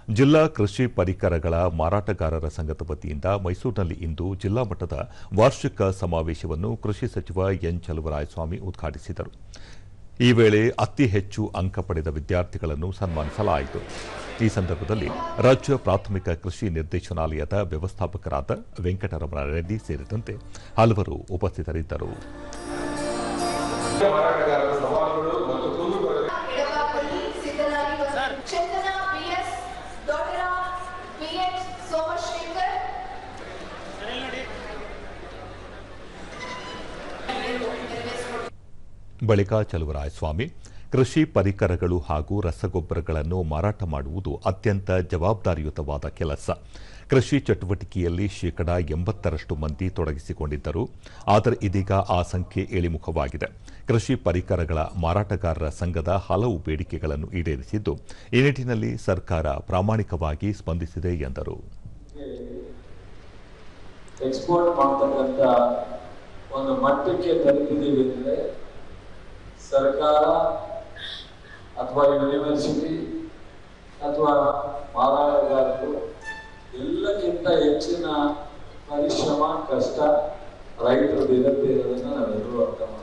ಜಿಲ್ಲಾ ಕೃಷಿ ಪರಿಕರಗಳ ಮಾರಾಟಗಾರರ ಸಂಘದ ವತಿಯಿಂದ ಮೈಸೂರಿನಲ್ಲಿ ಇಂದು ಜಿಲ್ಲಾ ಮಟ್ಟದ ವಾರ್ಷಿಕ ಸಮಾವೇಶವನ್ನು ಕೃಷಿ ಸಚಿವ ಎನ್ ಚಲುವರಾಯಸ್ವಾಮಿ ಉದ್ಘಾಟಿಸಿದರು. ಈ ವೇಳೆ ಅತಿ ಹೆಚ್ಚು ಅಂಕ ಪಡೆದ ವಿದ್ಯಾರ್ಥಿಗಳನ್ನು ಸನ್ಮಾನಿಸಲಾಯಿತು. ಈ ಸಂದರ್ಭದಲ್ಲಿ ರಾಜ್ಯ ಪ್ರಾಥಮಿಕ ಕೃಷಿ ನಿರ್ದೇಶನಾಲಯದ ವ್ಯವಸ್ಥಾಪಕರಾದ ವೆಂಕಟರಮಣ ರೆಡ್ಡಿ ಸೇರಿದಂತೆ ಹಲವರು ಉಪಸ್ಥಿತರಿದ್ದರು. ಬಳಿಕ ಚಲುವರಾಯಸ್ವಾಮಿ ಕೃಷಿ ಪರಿಕರಗಳು ಹಾಗೂ ರಸಗೊಬ್ಬರಗಳನ್ನು ಮಾರಾಟ ಮಾಡುವುದು ಅತ್ಯಂತ ಜವಾಬ್ದಾರಿಯುತವಾದ ಕೆಲಸ. ಕೃಷಿ ಚಟುವಟಿಕೆಯಲ್ಲಿ ಶೇಕಡಾ 80ರಷ್ಟು ಮಂದಿ ತೊಡಗಿಸಿಕೊಂಡಿದ್ದರು. ಆದರೆ ಇದೀಗ ಆ ಸಂಖ್ಯೆ ಇಳಿಮುಖವಾಗಿದೆ. ಕೃಷಿ ಪರಿಕರಗಳ ಮಾರಾಟಗಾರರ ಸಂಘದ ಹಲವು ಬೇಡಿಕೆಗಳನ್ನು ಈಡೇರಿಸಿದ್ದು, ಈ ನಿಟ್ಟಿನಲ್ಲಿ ಸರ್ಕಾರ ಪ್ರಾಮಾಣಿಕವಾಗಿ ಸ್ಪಂದಿಸಿದೆ ಎಂದರು. ಎಕ್ಸ್ಪೋರ್ಟ್ ಮಾಡತಕ್ಕಂಥ ಒಂದು ಮಟ್ಟಕ್ಕೆ ತಲುಪಿದ್ದೀವಿ ಅಂದರೆ ಸರ್ಕಾರ ಅಥವಾ ಯೂನಿವರ್ಸಿಟಿ ಅಥವಾ ಮಾರಾಟಗಾರರು ಎಲ್ಲಕ್ಕಿಂತ ಹೆಚ್ಚಿನ ಪರಿಶ್ರಮ, ಕಷ್ಟ ರೈತರದ್ದು ಇರುತ್ತೆ ಇರೋದನ್ನ ನಾವೆಲ್ಲರೂ ಅರ್ಥ ಮಾಡ್ತೀವಿ.